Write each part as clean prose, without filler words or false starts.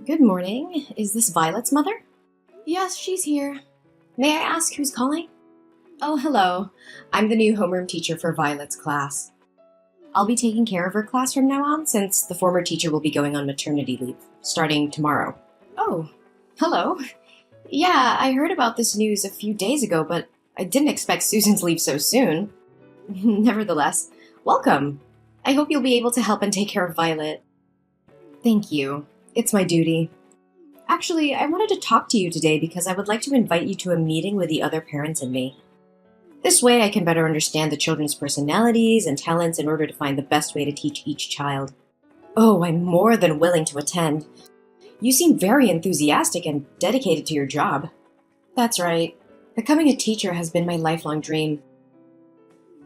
Good morning. Is this Violet's mother? Yes, she's here. May I ask who's calling? Oh, hello. I'm the new homeroom teacher for Violet's class. I'll be taking care of her class from now on since the former teacher will be going on maternity leave, starting tomorrow. Oh, hello. Yeah, I heard about this news a few days ago, but I didn't expect Susan to leave so soon. Nevertheless, welcome. I hope you'll be able to help and take care of Violet. Thank you. It's my duty. Actually, I wanted to talk to you today because I would like to invite you to a meeting with the other parents and me. This way I can better understand the children's personalities and talents in order to find the best way to teach each child. Oh, I'm more than willing to attend. You seem very enthusiastic and dedicated to your job. That's right. Becoming a teacher has been my lifelong dream.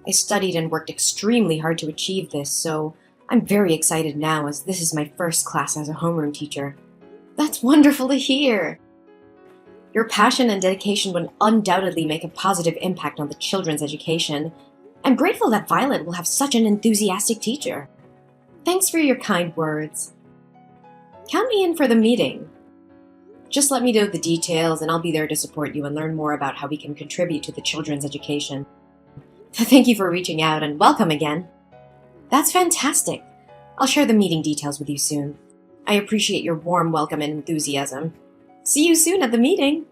I studied and worked extremely hard to achieve this, so I'm very excited now as this is my first class as a homeroom teacher. That's wonderful to hear! Your passion and dedication would undoubtedly make a positive impact on the children's education. I'm grateful that Violet will have such an enthusiastic teacher. Thanks for your kind words. Count me in for the meeting. Just let me know the details and I'll be there to support you and learn more about how we can contribute to the children's education. Thank you for reaching out and welcome again. That's fantastic. I'll share the meeting details with you soon. I appreciate your warm welcome and enthusiasm. See you soon at the meeting.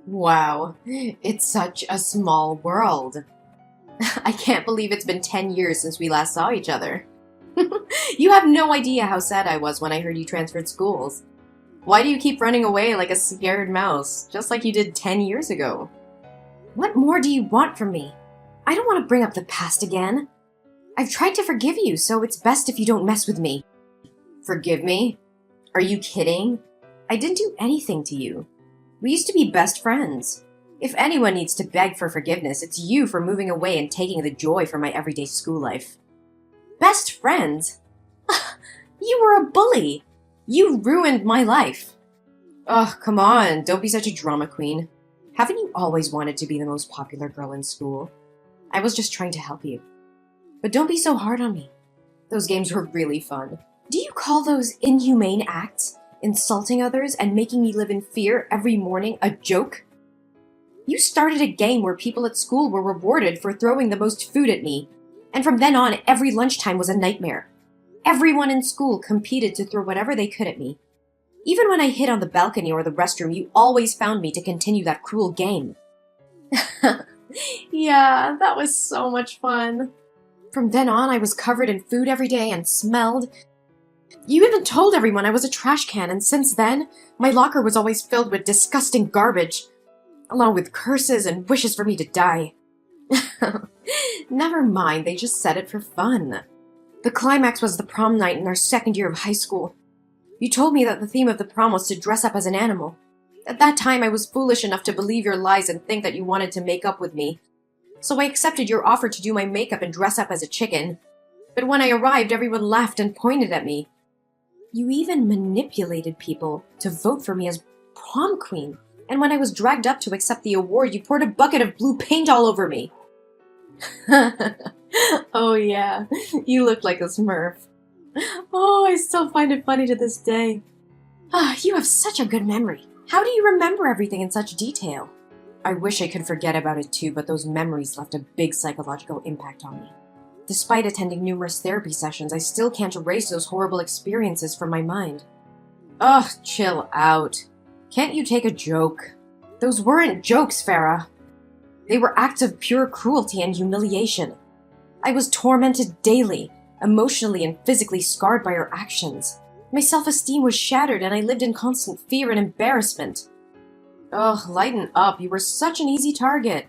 Wow, it's such a small world. I can't believe it's been 10 years since we last saw each other. You have no idea how sad I was when I heard you transferred schools. Why do you keep running away like a scared mouse, just like you did 10 years ago? What more do you want from me? I don't want to bring up the past again. I've tried to forgive you, so it's best if you don't mess with me. Forgive me? Are you kidding? I didn't do anything to you. We used to be best friends. If anyone needs to beg for forgiveness, it's you for moving away and taking the joy from my everyday school life. Best friends? You were a bully. You ruined my life. Ugh, come on, don't be such a drama queen. Haven't you always wanted to be the most popular girl in school? I was just trying to help you. But don't be so hard on me. Those games were really fun. Do you call those inhumane acts, insulting others and making me live in fear every morning, a joke? You started a game where people at school were rewarded for throwing the most food at me, and from then on, every lunchtime was a nightmare. Everyone in school competed to throw whatever they could at me. Even when I hid on the balcony or the restroom, you always found me to continue that cruel game. Yeah, that was so much fun. From then on, I was covered in food every day and smelled. You even told everyone I was a trash can, and since then, my locker was always filled with disgusting garbage, along with curses and wishes for me to die. Never mind, they just said it for fun. The climax was the prom night in our second year of high school. You told me that the theme of the prom was to dress up as an animal. At that time, I was foolish enough to believe your lies and think that you wanted to make up with me. So I accepted your offer to do my makeup and dress up as a chicken. But when I arrived, everyone laughed and pointed at me. You even manipulated people to vote for me as prom queen. And when I was dragged up to accept the award, you poured a bucket of blue paint all over me. Oh yeah, you looked like a Smurf. Oh, I still find it funny to this day. You have such a good memory. How do you remember everything in such detail? I wish I could forget about it too, but those memories left a big psychological impact on me. Despite attending numerous therapy sessions, I still can't erase those horrible experiences from my mind. Ugh, chill out. Can't you take a joke? Those weren't jokes, Farah. They were acts of pure cruelty and humiliation. I was tormented daily, emotionally and physically scarred by her actions. My self-esteem was shattered and I lived in constant fear and embarrassment. Ugh, lighten up, you were such an easy target.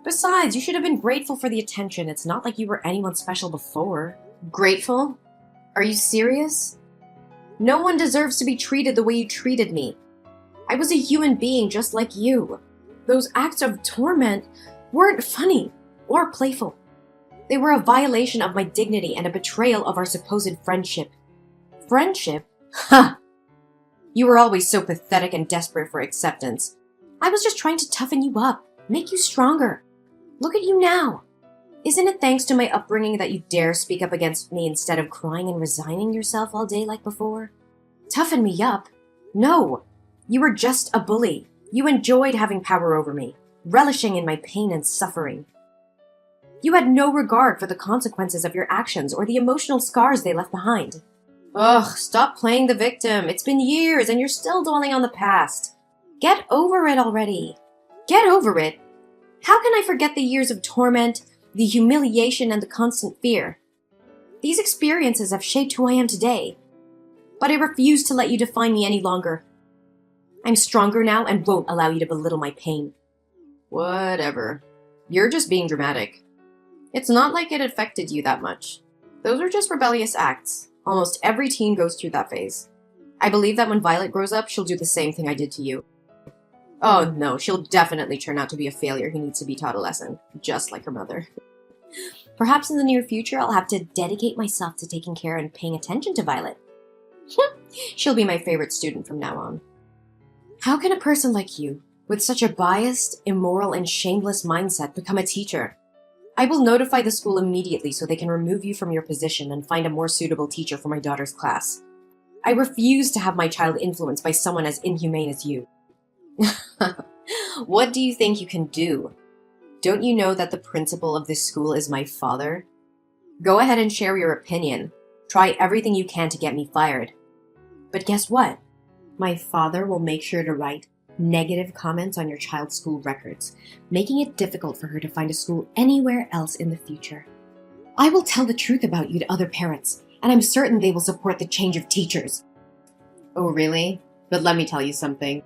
Besides, you should have been grateful for the attention. It's not like you were anyone special before. Grateful? Are you serious? No one deserves to be treated the way you treated me. I was a human being just like you. Those acts of torment weren't funny or playful. They were a violation of my dignity and a betrayal of our supposed friendship. Friendship? Ha! You were always so pathetic and desperate for acceptance. I was just trying to toughen you up, make you stronger. Look at you now. Isn't it thanks to my upbringing that you dare speak up against me instead of crying and resigning yourself all day like before? Toughen me up? No! You were just a bully. You enjoyed having power over me, relishing in my pain and suffering. You had no regard for the consequences of your actions or the emotional scars they left behind. Ugh, stop playing the victim. It's been years and you're still dwelling on the past. Get over it already. Get over it. How can I forget the years of torment, the humiliation, and the constant fear? These experiences have shaped who I am today, but I refuse to let you define me any longer. I'm stronger now and won't allow you to belittle my pain. Whatever. You're just being dramatic. It's not like it affected you that much. Those are just rebellious acts. Almost every teen goes through that phase. I believe that when Violet grows up, she'll do the same thing I did to you. Oh no, she'll definitely turn out to be a failure who needs to be taught a lesson, just like her mother. Perhaps in the near future, I'll have to dedicate myself to taking care and paying attention to Violet. She'll be my favorite student from now on. How can a person like you, with such a biased, immoral, and shameless mindset, become a teacher? I will notify the school immediately so they can remove you from your position and find a more suitable teacher for my daughter's class. I refuse to have my child influenced by someone as inhumane as you. What do you think you can do? Don't you know that the principal of this school is my father? Go ahead and share your opinion. Try everything you can to get me fired. But guess what? My father will make sure to write negative comments on your child's school records, making it difficult for her to find a school anywhere else in the future. I will tell the truth about you to other parents, and I'm certain they will support the change of teachers. Oh, really? But let me tell you something.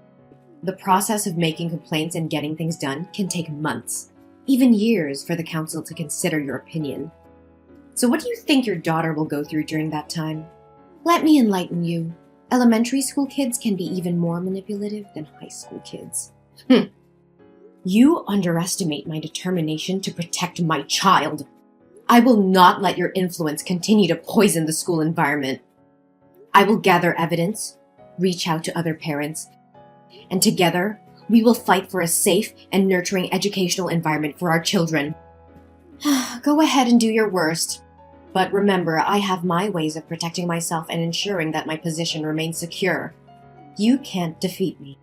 The process of making complaints and getting things done can take months, even years, for the council to consider your opinion. So what do you think your daughter will go through during that time? Let me enlighten you. Elementary school kids can be even more manipulative than high school kids. You underestimate my determination to protect my child. I will not let your influence continue to poison the school environment. I will gather evidence, reach out to other parents, and together we will fight for a safe and nurturing educational environment for our children. Go ahead and do your worst. But remember, I have my ways of protecting myself and ensuring that my position remains secure. You can't defeat me.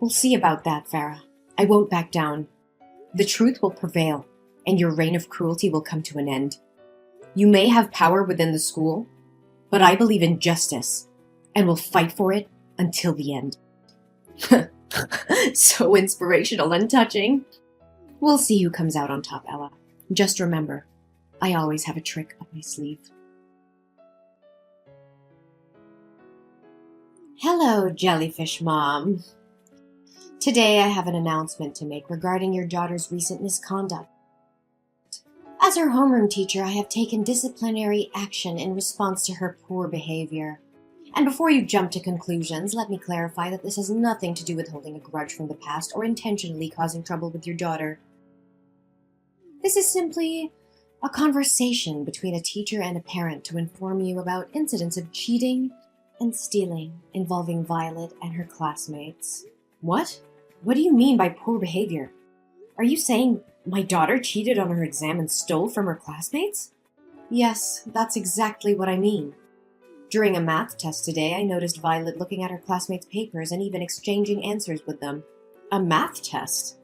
We'll see about that, Farah. I won't back down. The truth will prevail, and your reign of cruelty will come to an end. You may have power within the school, but I believe in justice, and will fight for it until the end. So inspirational and touching. We'll see who comes out on top, Ella. Just remember, I always have a trick up my sleeve. Hello, Jellyfish Mom. Today I have an announcement to make regarding your daughter's recent misconduct. As her homeroom teacher, I have taken disciplinary action in response to her poor behavior. And before you jump to conclusions, let me clarify that this has nothing to do with holding a grudge from the past or intentionally causing trouble with your daughter. This is simply a conversation between a teacher and a parent to inform you about incidents of cheating and stealing involving Violet and her classmates. What? What do you mean by poor behavior? Are you saying my daughter cheated on her exam and stole from her classmates? Yes, that's exactly what I mean. During a math test today, I noticed Violet looking at her classmates' papers and even exchanging answers with them. A math test?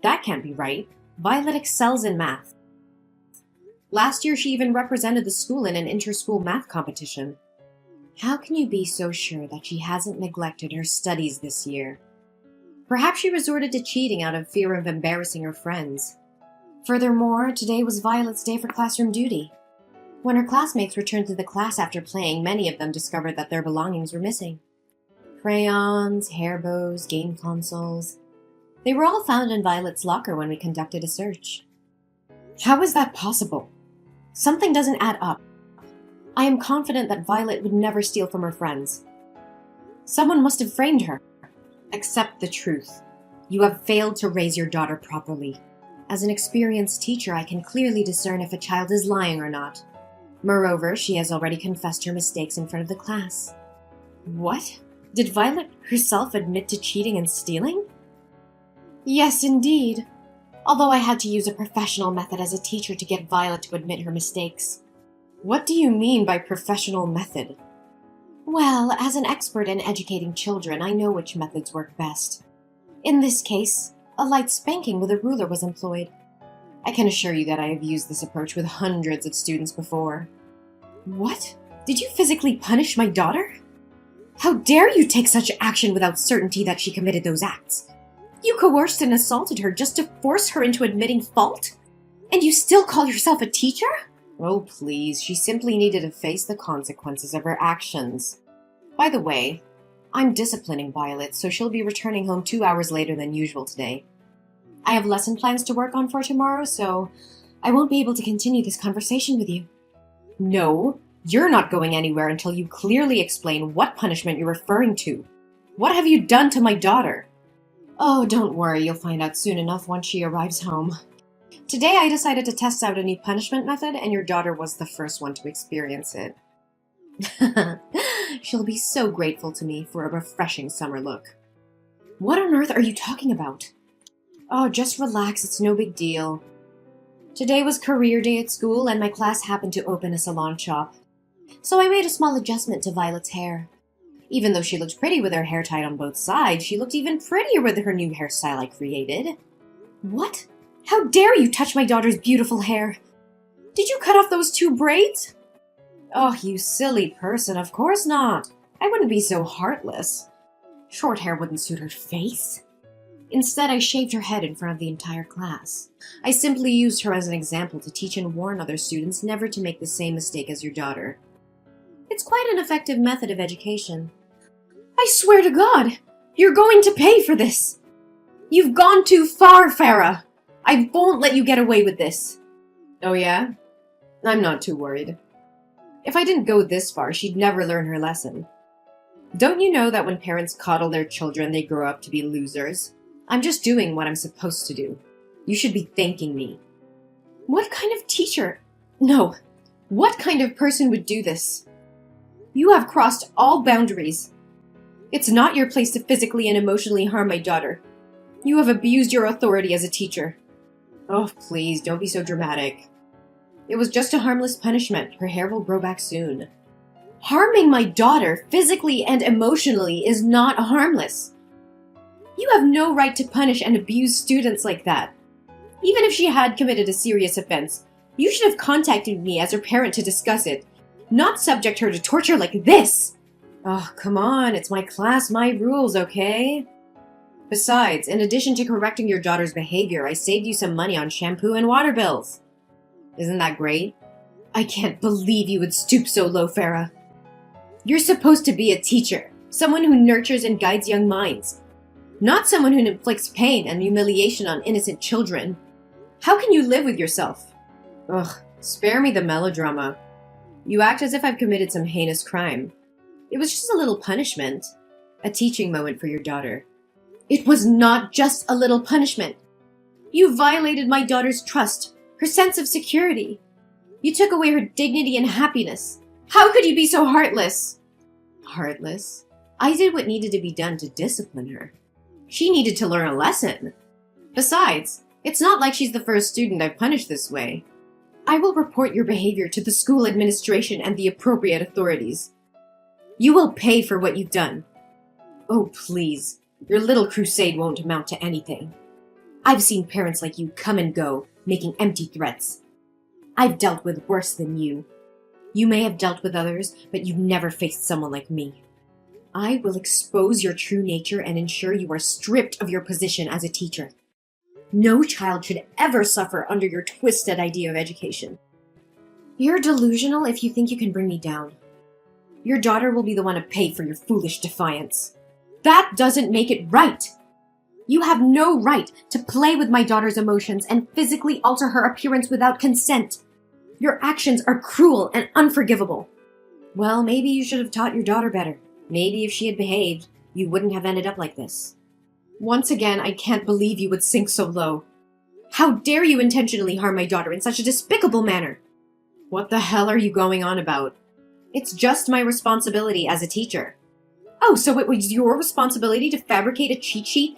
That can't be right. Violet excels in math. Last year, she even represented the school in an inter-school math competition. How can you be so sure that she hasn't neglected her studies this year? Perhaps she resorted to cheating out of fear of embarrassing her friends. Furthermore, today was Violet's day for classroom duty. When her classmates returned to the class after playing, many of them discovered that their belongings were missing. Crayons, hair bows, game consoles. They were all found in Violet's locker when we conducted a search. How is that possible? Something doesn't add up. I am confident that Violet would never steal from her friends. Someone must have framed her. Accept the truth. You have failed to raise your daughter properly. As an experienced teacher, I can clearly discern if a child is lying or not. Moreover, she has already confessed her mistakes in front of the class. What? Did Violet herself admit to cheating and stealing? Yes, indeed. Although I had to use a professional method as a teacher to get Violet to admit her mistakes. What do you mean by professional method? Well, as an expert in educating children, I know which methods work best. In this case, a light spanking with a ruler was employed. I can assure you that I have used this approach with hundreds of students before. What? Did you physically punish my daughter? How dare you take such action without certainty that she committed those acts? You coerced and assaulted her just to force her into admitting fault? And you still call yourself a teacher? Oh, please, she simply needed to face the consequences of her actions. By the way, I'm disciplining Violet, so she'll be returning home 2 hours later than usual today. I have lesson plans to work on for tomorrow, so I won't be able to continue this conversation with you. No, you're not going anywhere until you clearly explain what punishment you're referring to. What have you done to my daughter? Oh, don't worry, you'll find out soon enough once she arrives home. Today I decided to test out a new punishment method, and your daughter was the first one to experience it. She'll be so grateful to me for a refreshing summer look. What on earth are you talking about? Oh, just relax, it's no big deal. Today was career day at school, and my class happened to open a salon shop. So I made a small adjustment to Violet's hair. Even though she looked pretty with her hair tied on both sides, she looked even prettier with her new hairstyle I created. What? How dare you touch my daughter's beautiful hair? Did you cut off those 2 braids? Oh, you silly person, of course not. I wouldn't be so heartless. Short hair wouldn't suit her face. Instead, I shaved her head in front of the entire class. I simply used her as an example to teach and warn other students never to make the same mistake as your daughter. It's quite an effective method of education. I swear to God, you're going to pay for this. You've gone too far, Farah. I won't let you get away with this. Oh yeah? I'm not too worried. If I didn't go this far, she'd never learn her lesson. Don't you know that when parents coddle their children, they grow up to be losers? I'm just doing what I'm supposed to do. You should be thanking me. What kind of teacher? No. What kind of person would do this? You have crossed all boundaries. It's not your place to physically and emotionally harm my daughter. You have abused your authority as a teacher. Oh, please, don't be so dramatic. It was just a harmless punishment. Her hair will grow back soon. Harming my daughter physically and emotionally is not harmless. You have no right to punish and abuse students like that. Even if she had committed a serious offense, you should have contacted me as her parent to discuss it, not subject her to torture like this. Oh, come on, it's my class, my rules, okay? Besides, in addition to correcting your daughter's behavior, I saved you some money on shampoo and water bills. Isn't that great? I can't believe you would stoop so low, Farah. You're supposed to be a teacher, someone who nurtures and guides young minds, not someone who inflicts pain and humiliation on innocent children. How can you live with yourself? Ugh, spare me the melodrama. You act as if I've committed some heinous crime. It was just a little punishment, a teaching moment for your daughter. It was not just a little punishment. You violated my daughter's trust, her sense of security. You took away her dignity and happiness. How could you be so heartless? Heartless? I did what needed to be done to discipline her. She needed to learn a lesson. Besides, it's not like she's the first student I've punished this way. I will report your behavior to the school administration and the appropriate authorities. You will pay for what you've done. Oh, please. Your little crusade won't amount to anything. I've seen parents like you come and go, making empty threats. I've dealt with worse than you. You may have dealt with others, but you've never faced someone like me. I will expose your true nature and ensure you are stripped of your position as a teacher. No child should ever suffer under your twisted idea of education. You're delusional if you think you can bring me down. Your daughter will be the one to pay for your foolish defiance. That doesn't make it right. You have no right to play with my daughter's emotions and physically alter her appearance without consent. Your actions are cruel and unforgivable. Well, maybe you should have taught your daughter better. Maybe if she had behaved, you wouldn't have ended up like this. Once again, I can't believe you would sink so low. How dare you intentionally harm my daughter in such a despicable manner? What the hell are you going on about? It's just my responsibility as a teacher. Oh, so it was your responsibility to fabricate a cheat sheet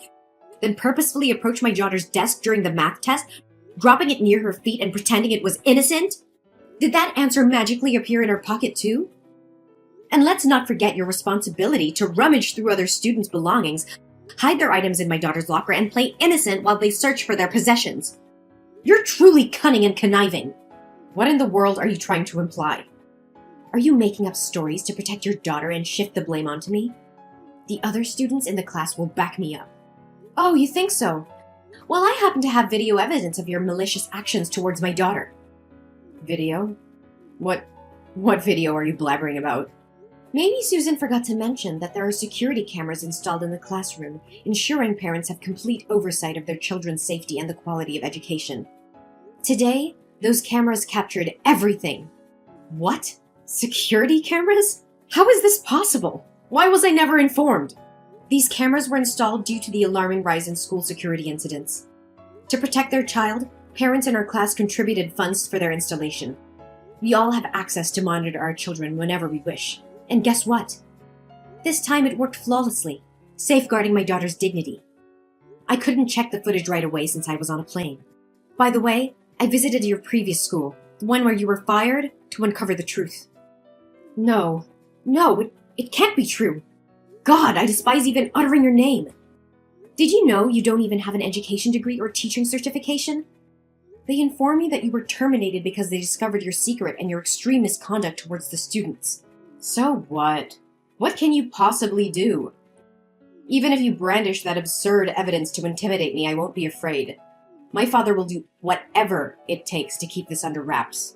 then purposefully approach my daughter's desk during the math test, dropping it near her feet and pretending it was innocent? Did that answer magically appear in her pocket too? And let's not forget your responsibility to rummage through other students' belongings, hide their items in my daughter's locker, and play innocent while they search for their possessions. You're truly cunning and conniving. What in the world are you trying to imply? Are you making up stories to protect your daughter and shift the blame onto me? The other students in the class will back me up. Oh, you think so? Well, I happen to have video evidence of your malicious actions towards my daughter. Video? What video are you blabbering about? Maybe Susan forgot to mention that there are security cameras installed in the classroom, ensuring parents have complete oversight of their children's safety and the quality of education. Today, those cameras captured everything. What? Security cameras? How is this possible? Why was I never informed? These cameras were installed due to the alarming rise in school security incidents. To protect their child, parents in our class contributed funds for their installation. We all have access to monitor our children whenever we wish. And guess what? This time it worked flawlessly, safeguarding my daughter's dignity. I couldn't check the footage right away since I was on a plane. By the way, I visited your previous school, the one where you were fired, to uncover the truth. No, it can't be true. God, I despise even uttering your name. Did you know you don't even have an education degree or teaching certification? They informed me that you were terminated because they discovered your secret and your extreme misconduct towards the students. So what? What can you possibly do? Even if you brandish that absurd evidence to intimidate me, I won't be afraid. My father will do whatever it takes to keep this under wraps.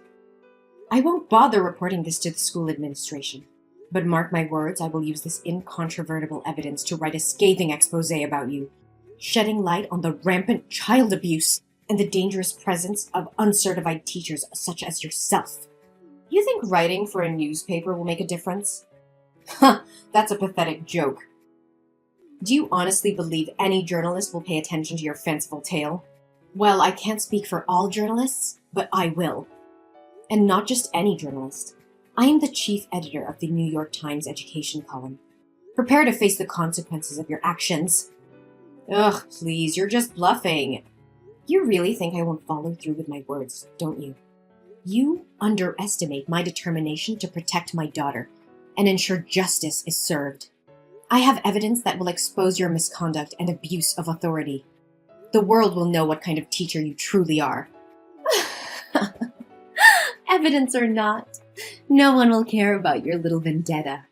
I won't bother reporting this to the school administration. But mark my words, I will use this incontrovertible evidence to write a scathing expose about you, shedding light on the rampant child abuse and the dangerous presence of uncertified teachers such as yourself. You think writing for a newspaper will make a difference? Huh, that's a pathetic joke. Do you honestly believe any journalist will pay attention to your fanciful tale? Well, I can't speak for all journalists, but I will. And not just any journalist. I am the chief editor of the New York Times education column. Prepare to face the consequences of your actions. Ugh, please, you're just bluffing. You really think I won't follow through with my words, don't you? You underestimate my determination to protect my daughter and ensure justice is served. I have evidence that will expose your misconduct and abuse of authority. The world will know what kind of teacher you truly are. Evidence or not, no one will care about your little vendetta.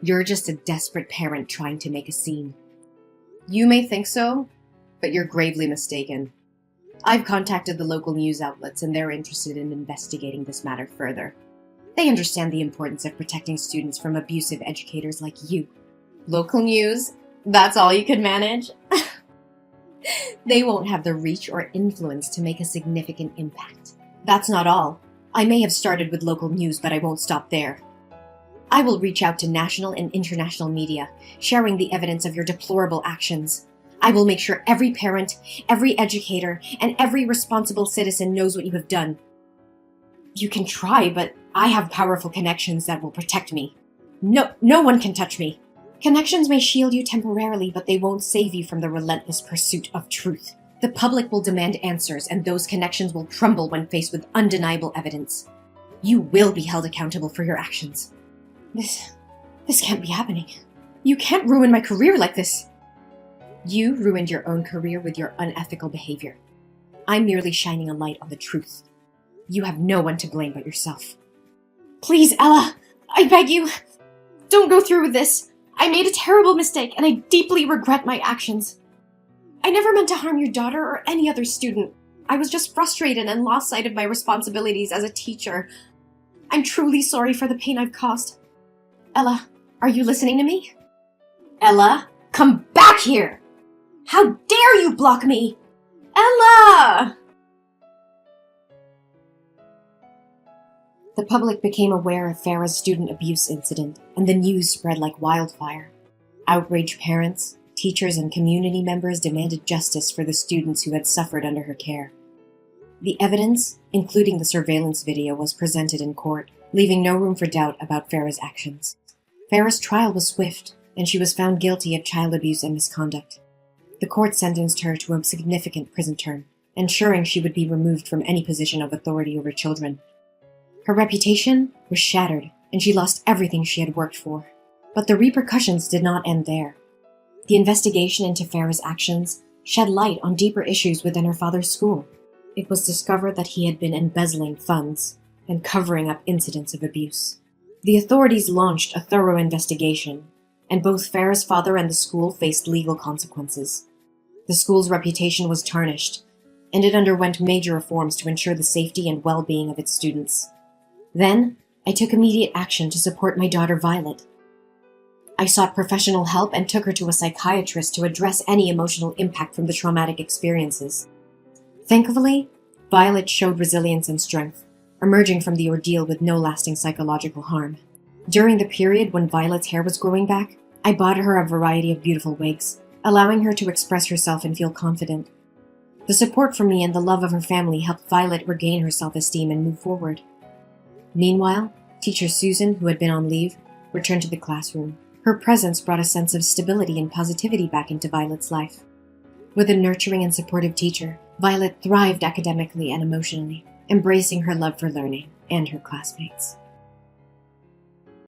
You're just a desperate parent trying to make a scene. You may think so, but you're gravely mistaken. I've contacted the local news outlets and they're interested in investigating this matter further. They understand the importance of protecting students from abusive educators like you. Local news? That's all you could manage? They won't have the reach or influence to make a significant impact. That's not all. I may have started with local news, but I won't stop there. I will reach out to national and international media, sharing the evidence of your deplorable actions. I will make sure every parent, every educator, and every responsible citizen knows what you have done. You can try, but I have powerful connections that will protect me. No one can touch me. Connections may shield you temporarily, but they won't save you from the relentless pursuit of truth. The public will demand answers, and those connections will crumble when faced with undeniable evidence. You will be held accountable for your actions. This can't be happening. You can't ruin my career like this. You ruined your own career with your unethical behavior. I'm merely shining a light on the truth. You have no one to blame but yourself. Please, Ella, I beg you, don't go through with this. I made a terrible mistake, and I deeply regret my actions. I never meant to harm your daughter or any other student. I was just frustrated and lost sight of my responsibilities as a teacher. I'm truly sorry for the pain I've caused. Ella, are you listening to me? Ella, come back here! How dare you block me? Ella! The public became aware of Farah's student abuse incident, and the news spread like wildfire. Outraged parents, teachers, and community members demanded justice for the students who had suffered under her care. The evidence, including the surveillance video, was presented in court, leaving no room for doubt about Farah's actions. Farah's trial was swift, and she was found guilty of child abuse and misconduct. The court sentenced her to a significant prison term, ensuring she would be removed from any position of authority over children. Her reputation was shattered, and she lost everything she had worked for. But the repercussions did not end there. The investigation into Farah's actions shed light on deeper issues within her father's school. It was discovered that he had been embezzling funds and covering up incidents of abuse. The authorities launched a thorough investigation, and both Farah's father and the school faced legal consequences. The school's reputation was tarnished, and it underwent major reforms to ensure the safety and well-being of its students. Then, I took immediate action to support my daughter Violet. I sought professional help and took her to a psychiatrist to address any emotional impact from the traumatic experiences. Thankfully, Violet showed resilience and strength, emerging from the ordeal with no lasting psychological harm. During the period when Violet's hair was growing back, I bought her a variety of beautiful wigs, allowing her to express herself and feel confident. The support from me and the love of her family helped Violet regain her self-esteem and move forward. Meanwhile, teacher Susan, who had been on leave, returned to the classroom. Her presence brought a sense of stability and positivity back into Violet's life. With a nurturing and supportive teacher, Violet thrived academically and emotionally, embracing her love for learning and her classmates.